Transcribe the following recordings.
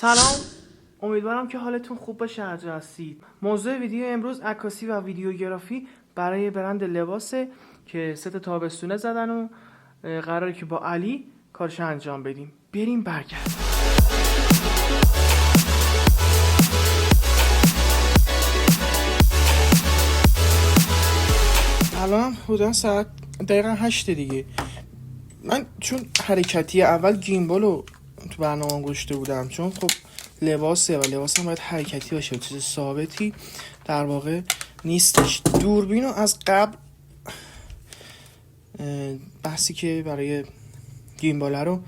سلام، امیدوارم که حالتون خوب باشه. هر جا هستید. موضوع ویدیو امروز عکاسی و ویدیوگرافی برای برند لباسه که ست تابستونه زدن و قراره که با علی کارش انجام بدیم. بریم برگرد. الان حدودا ساعت دقیقا 8 دیگه. من چون حرکتی اول گیمبال رو تو برنامه گذاشته بودم، چون خب لباسه و لباس هم باید حرکتی باشه، چیز ثابتی در واقع نیستش. دوربین رو از قبل بحثی که برای گیمباله رو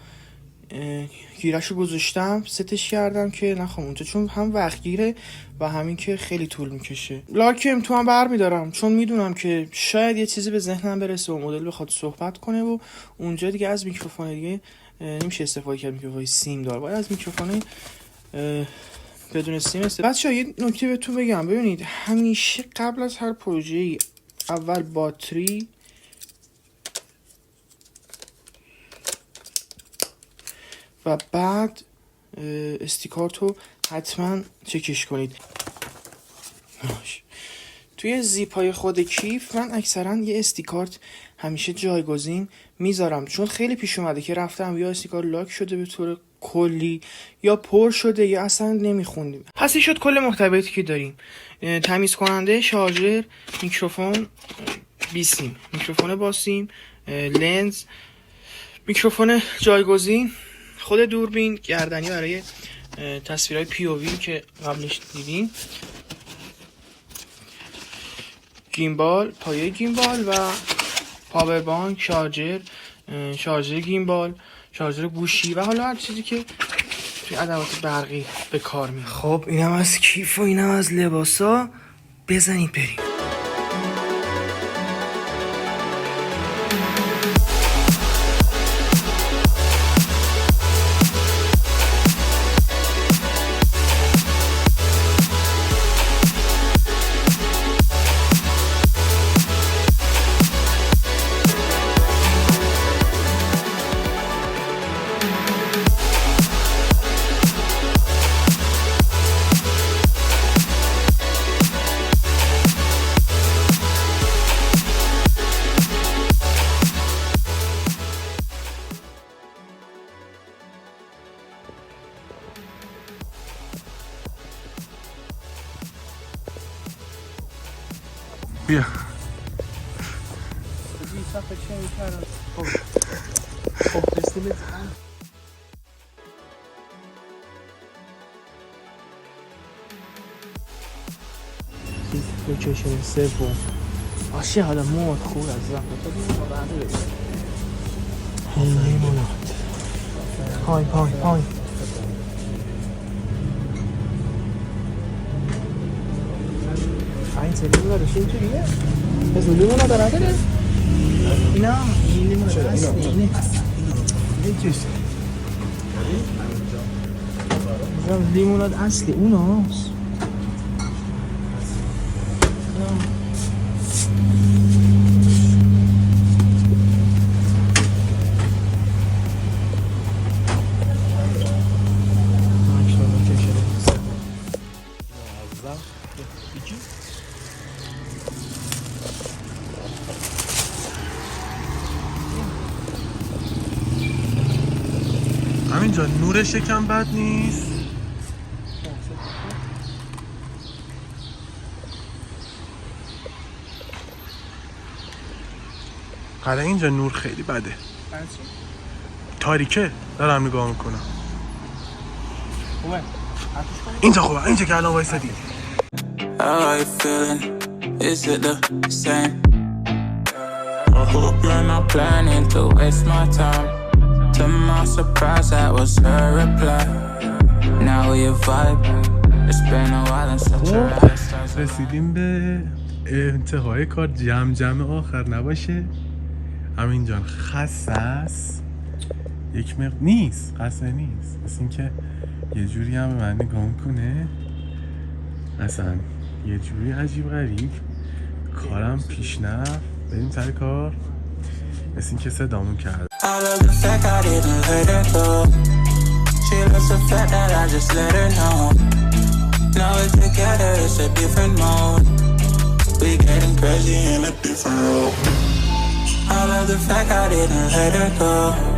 گیرش رو گذاشتم، ستش کردم که نخوام اونجا، چون هم وقت گیره و همین که خیلی طول میکشه. لاکم تو هم بر میدارم، چون میدونم که شاید یه چیزی به ذهنم برسه و مدل بخواد صحبت کنه و اونجا دیگه از میکروفون دیگه نمیشه استفاده کرد، میکروفون سیم دار، باید از میکروفون بدون سیم استفاده. بچه‌ها یه نکته بهتون بگم، ببینید همیشه قبل از هر پروژه‌ای اول باتری و بعد استیکارت رو حتما چکش کنید. توی زیپای خود کیف من اکثرا یه استیکارت همیشه جایگزین میذارم، چون خیلی پیش اومده که رفتم یا استیکارت لاک شده به طور کلی یا پر شده یا اصلا نمیخوندیم. پس این شد کل محتویاتی که داریم: تمیز کننده، شارژر، میکروفون بیسیم، میکروفون باسیم، لنز، میکروفون جایگزین، خود دوربین، گردنی برای تصویرهای پی او وی که قبلش دیدین، گیمبال، پایه گیمبال و پاور بانک، شارژر گیمبال، شارژر گوشی و حالا هر چیزی که توی ادوات برقی به کار میاد. خب اینم از کیف و اینم از لباسا. بزنید بریم. بیا لوکیشن سوم باشه. حالا مود خوب از زن لیموناد پای این لیموناد رو شیل تویه از لیموناد رو نداره؟ نه این لیموناد اصلی اینه لیموناد اصلی اون هست. همینجا نورش یکم بد نیست. حالا اینجا نور خیلی بده، تاریکه. دارم نگاه میکنم. اینجا خوبه، اینجا که الان وایسادی. How are you feeling? Is it the same? I hope you're not planning to waste my time. To my surprise, that was her reply. Now we vibe. It's been a while and such a rest. رسیدیم به انتهای کار. جمع آخر نباشه. همین جان خسته است. یک نیست، خسته نیست. مثل این که یه جوری هم به من نگاه کنه، اصلا یه جوری عجیب غریب. کارم پیش نرفت. بریم سر کار. مثل این که صدامون کرد. I love the fact I didn't let it go. She loves the fact that I just let her know. Now we're together, it's a different mode. We getting crazy in a different role. I love the fact I didn't let her go.